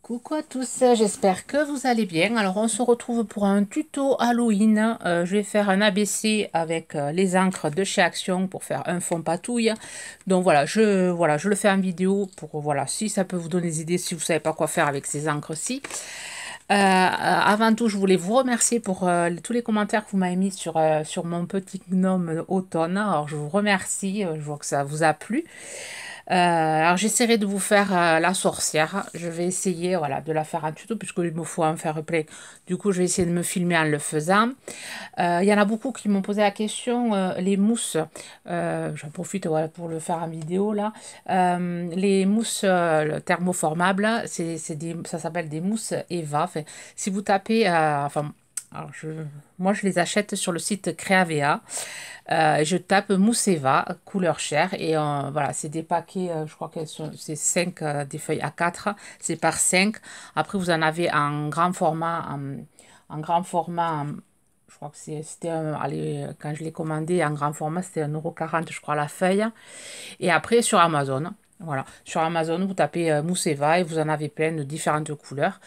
Coucou à tous, j'espère que vous allez bien. Alors on se retrouve pour un tuto Halloween. Je vais faire un ABC avec les encres de chez Action pour faire un fond patouille. Donc voilà, je le fais en vidéo pour voilà si ça peut vous donner des idées si vous savez pas quoi faire avec ces encres-ci. Avant tout, je voulais vous remercier pour tous les commentaires que vous m'avez mis sur mon petit gnome automne. Alors je vous remercie, je vois que ça vous a plu. Alors j'essaierai de vous faire la sorcière. Je vais essayer voilà, de la faire en tuto puisqu'il me faut en faire plein. Du coup, je vais essayer de me filmer en le faisant. Il y en a beaucoup qui m'ont posé la question, les mousses. J'en profite voilà, pour le faire en vidéo là. Les mousses thermoformables, ça s'appelle des mousses Eva. Enfin, si vous tapez, alors moi je les achète sur le site Creavea. Je tape Mousseva, couleur chair, et voilà, c'est des paquets, je crois que c'est 5 des feuilles A4, c'est par 5. Après, vous en avez en grand format, en grand format, je crois que c'était, allez, quand je l'ai commandé en grand format, c'était 1,40 € je crois, la feuille. Et après, sur Amazon, voilà, sur Amazon, vous tapez Mousseva et vous en avez plein de différentes couleurs.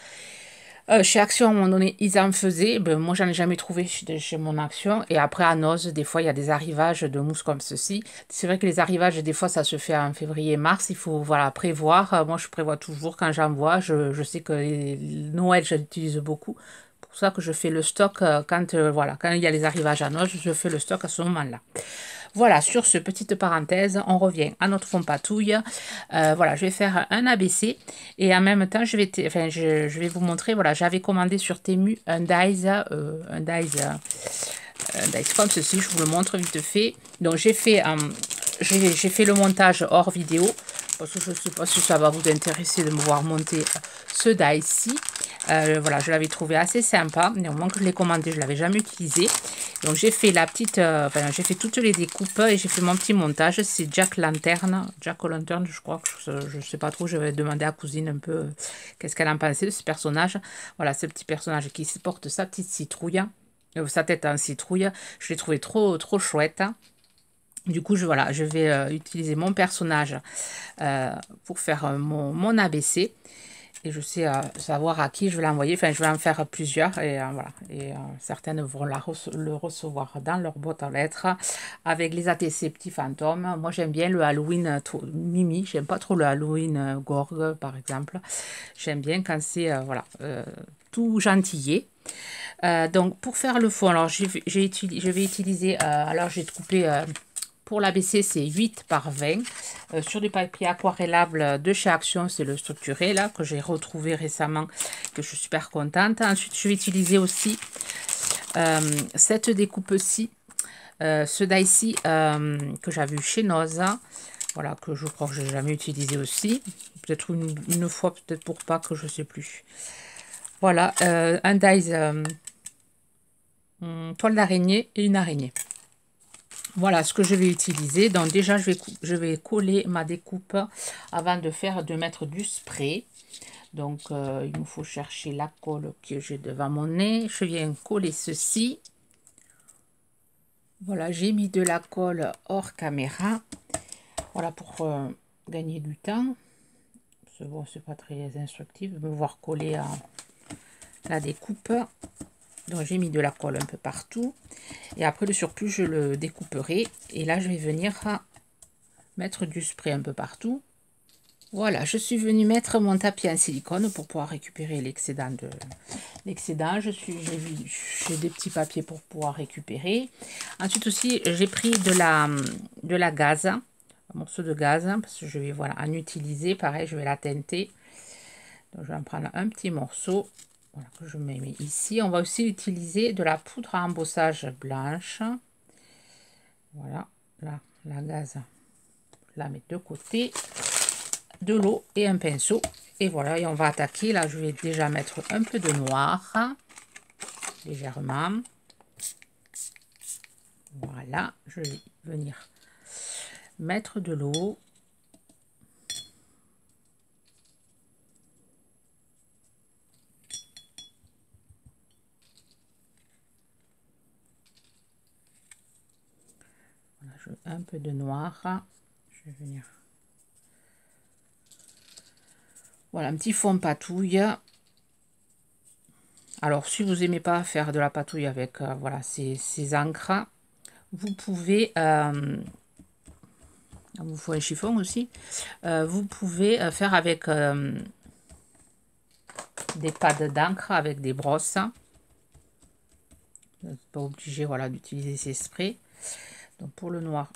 Chez Action, à un moment donné, ils en faisaient. Ben, moi, j'en ai jamais trouvé chez mon Action. Et après, à Noz, des fois, il y a des arrivages de mousse comme ceci. C'est vrai que les arrivages, des fois, ça se fait en février-mars. Il faut voilà, prévoir. Moi, je prévois toujours quand j'en vois. Je sais que Noël, je l'utilise beaucoup. C'est pour ça que je fais le stock voilà, quand il y a les arrivages à Noz, je fais le stock à ce moment-là. Voilà, sur ce, petite parenthèse, on revient à notre fond patouille. Voilà, je vais faire un ABC et en même temps, je vais vous montrer, voilà, j'avais commandé sur Temu un dice comme ceci, je vous le montre vite fait. Donc, j'ai fait le montage hors vidéo parce que je ne sais pas si ça va vous intéresser de me voir monter ce die-ci. Voilà, je l'avais trouvé assez sympa. Néanmoins que je l'ai commandé, je ne l'avais jamais utilisé. Donc j'ai fait j'ai fait toutes les découpes et j'ai fait mon petit montage. C'est Jack O'Lantern, je crois que je sais pas trop. Je vais demander à cousine un peu qu'est-ce qu'elle en pensait de ce personnage. Voilà, ce petit personnage qui porte sa petite citrouille, sa tête en citrouille. Je l'ai trouvé trop chouette. Du coup, voilà, je vais utiliser mon personnage pour faire mon ABC. Et je sais savoir à qui je vais l'envoyer. Enfin, je vais en faire plusieurs. Et voilà. Et certaines vont le recevoir dans leur boîte aux lettres avec les ATC petits fantômes. Moi, j'aime bien le Halloween Mimi. J'aime pas trop le Halloween Gorgue, par exemple. J'aime bien quand c'est voilà, tout gentillé. Donc, pour faire le fond, alors je vais utiliser. Alors, j'ai coupé. Pour l'ABC, c'est 8 par 20. Sur du papier aquarellable de chez Action, c'est le structuré là que j'ai retrouvé récemment, que je suis super contente. Ensuite, je vais utiliser aussi cette découpe-ci, ce die-ci que j'avais eu chez Noza. Voilà, que je crois que j'ai jamais utilisé aussi. Peut-être une fois, peut-être pour pas, que je sais plus. Voilà, un die toile d'araignée et une araignée. Voilà ce que je vais utiliser. Donc déjà, je vais coller ma découpe avant de mettre du spray. Donc, il me faut chercher la colle que j'ai devant mon nez. Je viens coller ceci. Voilà, j'ai mis de la colle hors caméra. Voilà, pour gagner du temps. Bon, c'est pas très instructif de me voir coller la découpe. Donc, j'ai mis de la colle un peu partout. Et après, le surplus, je le découperai. Et là, je vais venir mettre du spray un peu partout. Voilà, je suis venue mettre mon tapis en silicone pour pouvoir récupérer l'excédent l'excédent. J'ai des petits papiers pour pouvoir récupérer. Ensuite aussi, j'ai pris de la gaze, un morceau de gaz, parce que je vais voilà, en utiliser. Pareil, je vais la teinter. Donc, je vais en prendre un petit morceau. Voilà, que je mets ici. On va aussi utiliser de la poudre à embossage blanche. Voilà, là, la gaze, je la mets de côté. De l'eau et un pinceau. Et voilà, et on va attaquer. Là, je vais déjà mettre un peu de noir, légèrement. Voilà, je vais venir mettre de l'eau. Voilà, un peu de noir. Je vais venir Voilà, un petit fond patouille. Alors, si vous n'aimez pas faire de la patouille avec voilà, ces encres, vous pouvez, vous faut un chiffon aussi, vous pouvez faire avec des pads d'encre, avec des brosses. Vous n'êtes pas obligé voilà, d'utiliser ces sprays. Donc pour le noir,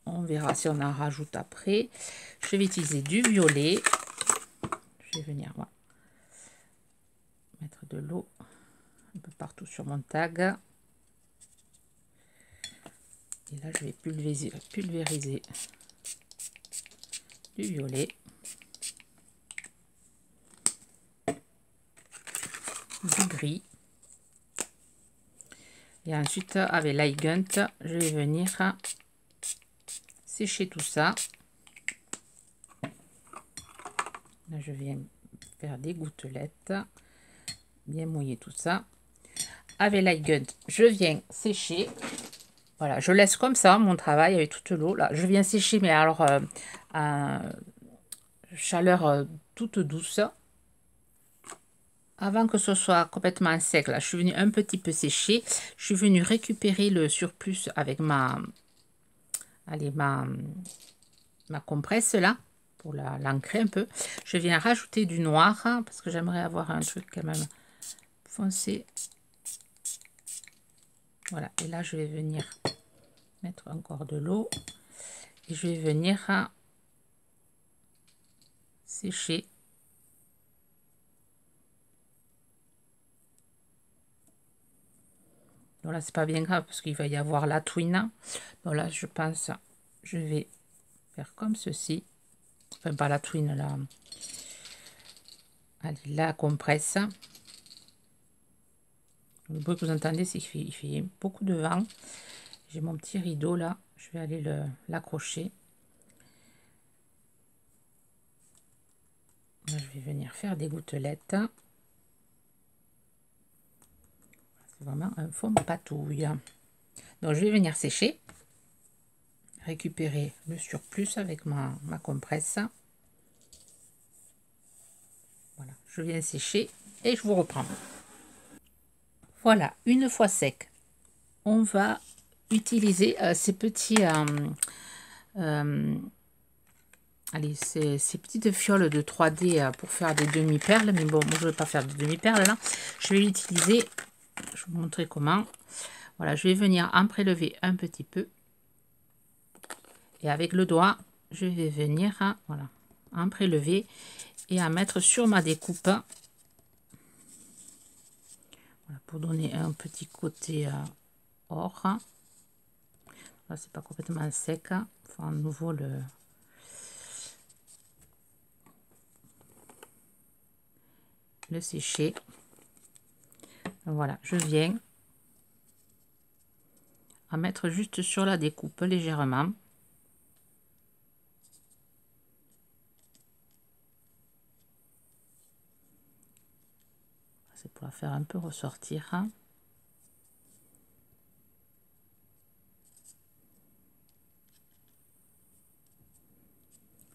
on verra si on en rajoute après. Je vais utiliser du violet. Je vais venir voilà, mettre de l'eau un peu partout sur mon tag. Et là, je vais pulvériser du violet, du gris. Et ensuite, avec l'Eigent, je vais venir sécher tout ça. Là, je viens faire des gouttelettes, bien mouiller tout ça. Avec l'Eigent, je viens sécher. Voilà, je laisse comme ça mon travail avec toute l'eau. Là, je viens sécher, mais alors à chaleur toute douce. Avant que ce soit complètement sec, là, je suis venue un petit peu sécher. Je suis venue récupérer le surplus avec ma compresse là, pour l'ancrer un peu. Je viens rajouter du noir, hein, parce que j'aimerais avoir un truc quand même foncé. Voilà, et là, je vais venir mettre encore de l'eau. Et je vais venir sécher. Donc là, c'est pas bien grave parce qu'il va y avoir la twine. Donc là, je pense, je vais faire comme ceci. Enfin, pas la twine, là. Allez, la compresse. Le bruit que vous entendez, c'est qu'il fait beaucoup de vent. J'ai mon petit rideau là. Je vais aller l'accrocher. Là, je vais venir faire des gouttelettes. C'est vraiment un fond patouille. Donc, je vais venir sécher. Récupérer le surplus avec ma compresse. Voilà, je viens sécher et je vous reprends. Voilà, une fois sec, on va utiliser ces petits allez, ces petites fioles de 3D pour faire des demi-perles. Mais bon, moi, je ne vais pas faire de demi-perles là. Je vais l'utiliser, je vais vous montrer comment. Voilà, je vais venir en prélever un petit peu. Et avec le doigt, je vais venir voilà, en prélever et à mettre sur ma découpe. Voilà, pour donner un petit côté or. Là, c'est pas complètement sec. Il faut à nouveau le sécher. Voilà, je viens à mettre juste sur la découpe légèrement. C'est pour la faire un peu ressortir.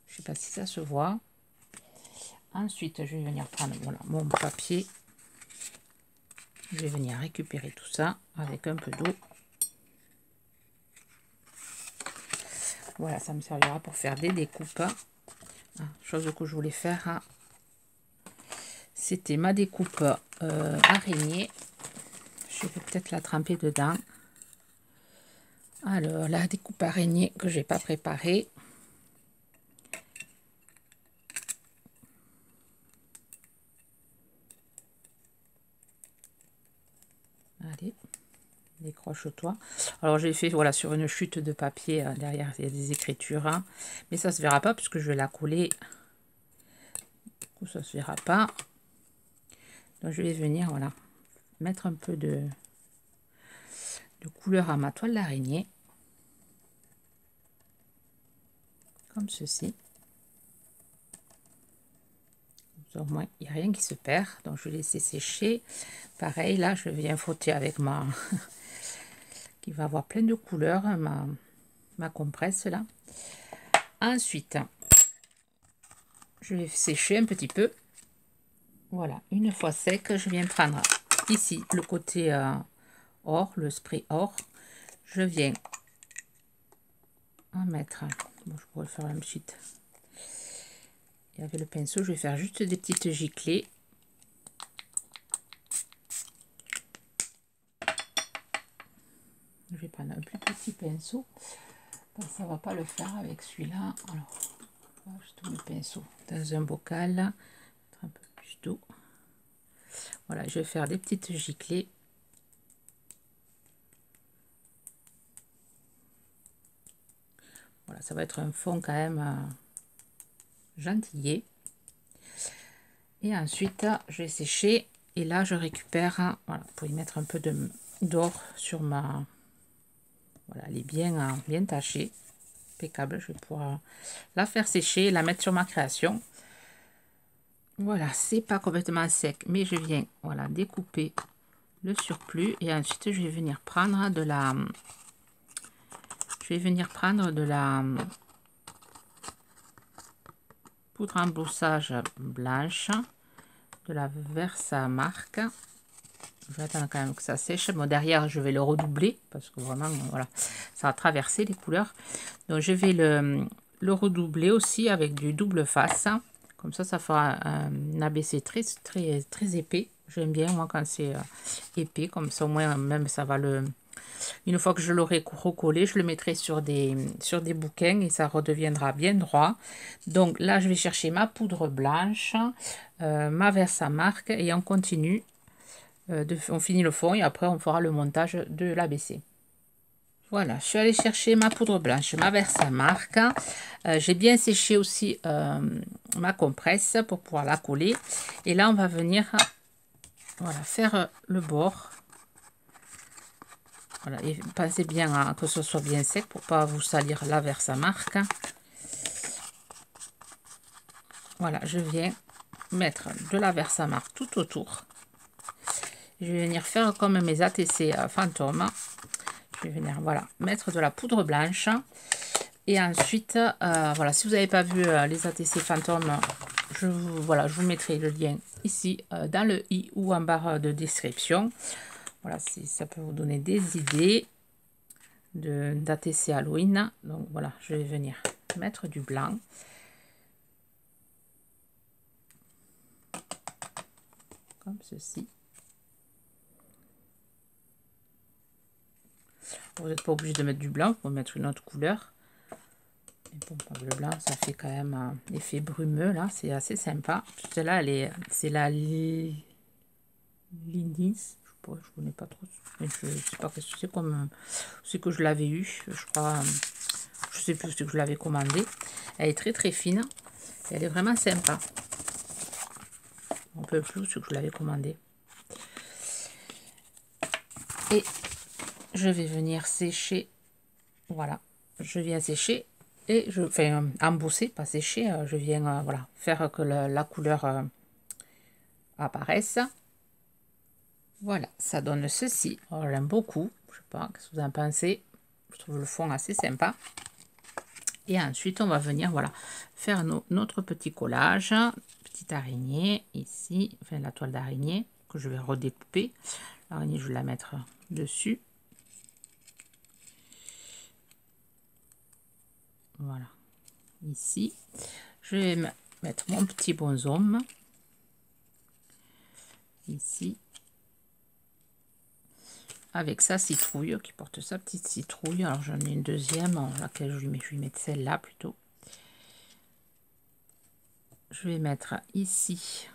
Je sais pas si ça se voit. Ensuite, je vais venir prendre voilà, mon papier. Je vais venir récupérer tout ça avec un peu d'eau. Voilà, ça me servira pour faire des découpes. Chose que je voulais faire, c'était ma découpe araignée. Je vais peut-être la tremper dedans. Alors, la découpe araignée que je n'ai pas préparée. Allez, décroche-toi. Alors, j'ai fait voilà sur une chute de papier. Derrière, il y a des écritures. Mais ça ne se verra pas puisque je vais la coller. Du coup, ça ne se verra pas. Donc, je vais venir voilà, mettre un peu de couleur à ma toile d'araignée. Comme ceci. Au moins, il n'y a rien qui se perd. Donc, je vais laisser sécher. Pareil, là, je viens frotter avec ma... qui va avoir plein de couleurs, ma compresse, là. Ensuite, Je vais sécher un petit peu. Voilà, une fois sec, je viens prendre ici le côté or, le spray or. Je viens en mettre, bon, je pourrais faire une petite, et avec le pinceau, je vais faire juste des petites giclées. Je vais prendre un plus petit pinceau, ça va pas le faire avec celui-là. Alors, je tourne le pinceau dans un bocal, un peu plus d'eau. Voilà, je vais faire des petites giclées. Voilà, ça va être un fond quand même gentillet. Et ensuite, je vais sécher. Et là, je récupère, voilà, pour y mettre un peu d'or sur ma... Voilà, elle est bien tachée. Impeccable. Je vais pouvoir la faire sécher et la mettre sur ma création. Voilà, c'est pas complètement sec, mais je viens, voilà, découper le surplus. Et ensuite, je vais venir prendre de la... poudre emboussage blanche, de la Versamark. Je vais attendre quand même que ça sèche. Bon, derrière, je vais le redoubler parce que vraiment, voilà, ça va traverser les couleurs. Donc, je vais le redoubler aussi avec du double face. Comme ça fera un ABC très épais. J'aime bien, moi, quand c'est épais. Comme ça, au moins, même, ça va le... Une fois que je l'aurai recollé, je le mettrai sur des bouquins et ça redeviendra bien droit. Donc là, je vais chercher ma poudre blanche, ma Versamark et on continue. On finit le fond et après, on fera le montage de l'ABC. Voilà, je suis allée chercher ma poudre blanche, ma Versamark. J'ai bien séché aussi ma compresse pour pouvoir la coller. Et là, on va venir voilà, faire le bord. Voilà, et pensez bien à que ce soit bien sec pour pas vous salir la Versamark. Voilà, je viens mettre de la Versamark tout autour. Je vais venir faire comme mes ATC fantômes. Je vais venir, voilà, mettre de la poudre blanche. Et ensuite, voilà, si vous n'avez pas vu les ATC fantômes, je vous mettrai le lien ici dans le i ou en barre de description. Voilà, si ça peut vous donner des idées d'ATC Halloween. Donc voilà, je vais venir mettre du blanc. Comme ceci. Vous n'êtes pas obligé de mettre du blanc, vous pouvez mettre une autre couleur. Mais bon, le blanc, ça fait quand même un effet brumeux, là, c'est assez sympa. Celle-là, c'est la Linis. Je ne connais pas trop. Mais je ne sais pas ce que c'est comme... C'est que je l'avais eu, je crois. Je sais plus ce que je l'avais commandé. Elle est très fine. Et elle est vraiment sympa. Un peu plus ce que je l'avais commandé. Et je vais venir sécher. Voilà. Je viens sécher. Et je fais embosser, pas sécher. Je viens voilà, faire que la couleur apparaisse. Voilà, ça donne ceci. Oh, j'aime beaucoup. Je sais pas, qu'est-ce que vous en pensez? Je trouve le fond assez sympa. Et ensuite, on va venir voilà, faire notre petit collage. Petite araignée ici, enfin la toile d'araignée que je vais redécouper. L'araignée, je vais la mettre dessus. Voilà, ici. Je vais mettre mon petit bonhomme. Ici. Avec sa citrouille, qui porte sa petite citrouille. Alors j'en ai une deuxième, laquelle je vais mettre celle-là plutôt. Je vais mettre ici.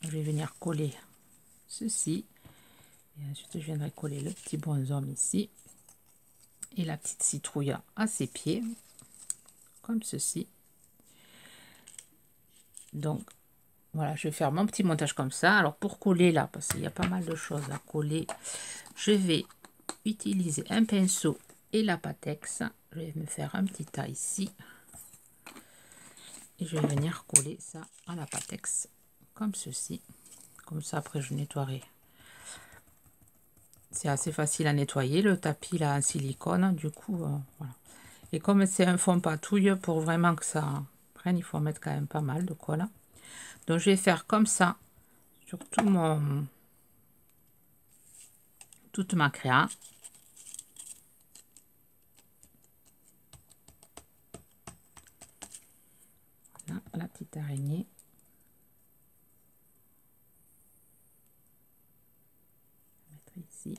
Je vais venir coller ceci. Et ensuite, je viendrai coller le petit bonhomme ici. Et la petite citrouille à ses pieds. Comme ceci. Donc, voilà, je vais faire mon petit montage comme ça. Alors, pour coller là, parce qu'il y a pas mal de choses à coller, je vais utiliser un pinceau et la Pattex. Je vais me faire un petit tas ici. Et je vais venir coller ça à la Pattex. Comme ceci. Comme ça, après, je nettoierai. C'est assez facile à nettoyer, le tapis là en silicone. Du coup, voilà. Et comme c'est un fond patouille, pour vraiment que ça prenne, il faut mettre quand même pas mal de colle. Donc je vais faire comme ça sur toute ma créa. Voilà, la petite araignée. Je vais mettre ici.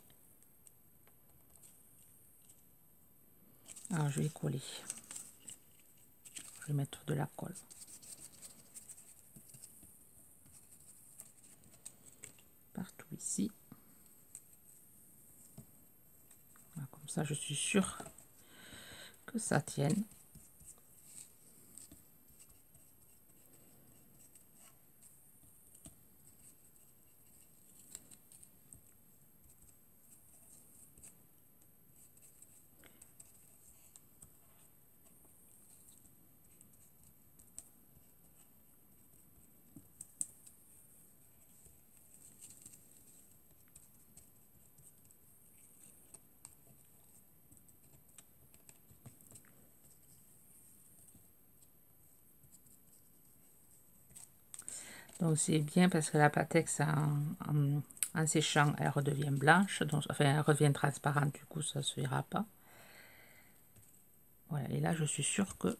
Alors je vais coller. Je vais mettre de la colle. Partout ici. Voilà, comme ça je suis sûre que ça tienne. Donc c'est bien parce que la patex en séchant elle redevient blanche, donc enfin elle revient transparente, du coup ça ne se verra pas. Voilà, et là je suis sûre que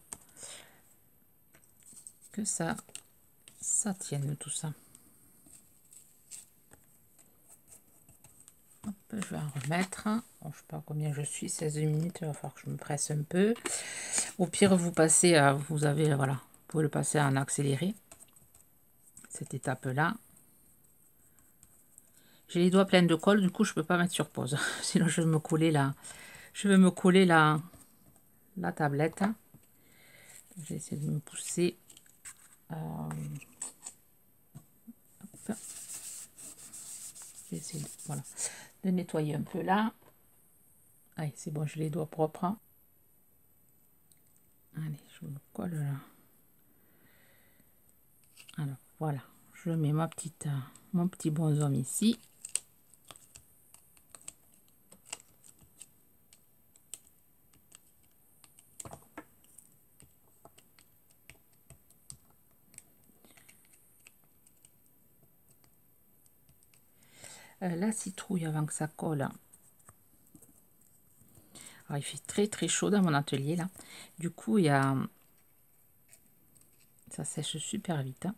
ça tienne tout ça. Hop, je vais en remettre. Bon, je sais pas combien je suis, 16 minutes, il va falloir que je me presse un peu. Au pire, vous passez, vous avez, voilà, vous pouvez le passer en accéléré. Cette étape-là. J'ai les doigts pleins de colle, du coup, je peux pas mettre sur pause. Sinon, je vais me coller la tablette. Je vais essayer de me pousser. Hop. Je vais essayer de, voilà, de nettoyer un peu là. Allez, c'est bon, j'ai les doigts propres. Allez, je me colle là. Alors, voilà. Je mets mon petit bonhomme ici. La citrouille avant que ça colle. Alors, il fait très très chaud dans mon atelier là. Du coup, ça sèche super vite. Hein.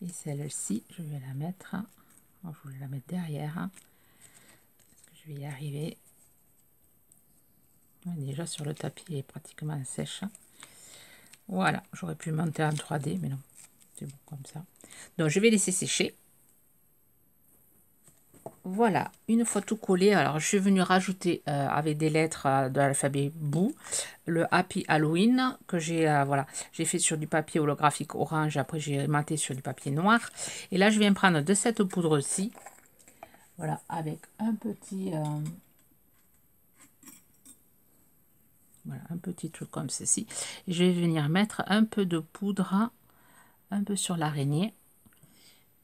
Et celle-ci, je vais la mettre. Alors, je vais la mettre derrière. Hein, parce que je vais y arriver. Ouais, déjà sur le tapis, elle est pratiquement sèche. Voilà, j'aurais pu monter en 3D, mais non, c'est bon comme ça. Donc, je vais laisser sécher. Voilà, une fois tout collé, alors je suis venue rajouter avec des lettres de l'alphabet Boo, le Happy Halloween que j'ai voilà, j'ai fait sur du papier holographique orange, après j'ai maté sur du papier noir. Et là je viens prendre de cette poudre-ci, voilà, avec un petit voilà, un petit truc comme ceci. Et je vais venir mettre un peu de poudre, un peu sur l'araignée,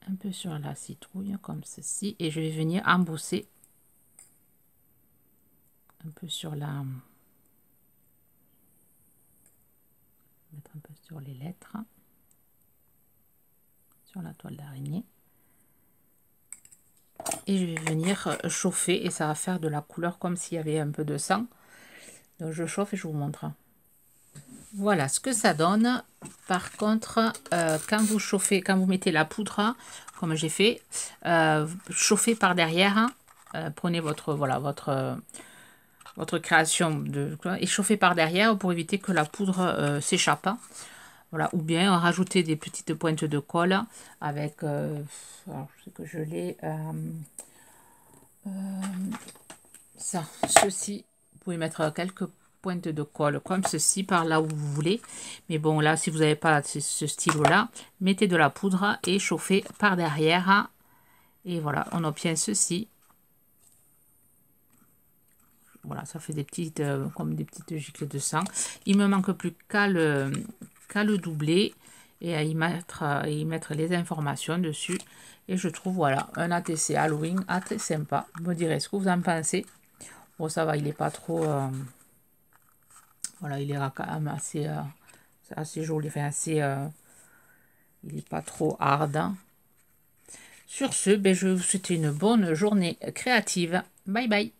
un peu sur la citrouille comme ceci, et je vais venir embosser un peu sur la mettre un peu sur les lettres, sur la toile d'araignée, et je vais venir chauffer et ça va faire de la couleur comme s'il y avait un peu de sang. Donc je chauffe et je vous montre. Voilà ce que ça donne. Par contre, quand vous chauffez, quand vous mettez la poudre, comme j'ai fait, chauffez par derrière. Prenez votre voilà votre création et chauffez par derrière pour éviter que la poudre s'échappe. Voilà, ou bien rajouter des petites pointes de colle avec, alors je sais que je l'ai, ça, ceci, vous pouvez mettre quelques pointes de colle comme ceci par là où vous voulez. Mais bon, là, si vous n'avez pas ce stylo-là, mettez de la poudre et chauffez par derrière. Et voilà, on obtient ceci. Voilà, ça fait des petites, comme des petites gicles de sang. Il me manque plus qu'à le doubler. et à y mettre les informations dessus. Et je trouve, voilà, un ATC Halloween très sympa. Vous me direz ce que vous en pensez. Bon, ça va, il n'est pas trop... voilà, il est quand même assez joli, enfin assez... il n'est pas trop hard. Hein. Sur ce, ben, je vous souhaite une bonne journée créative. Bye bye.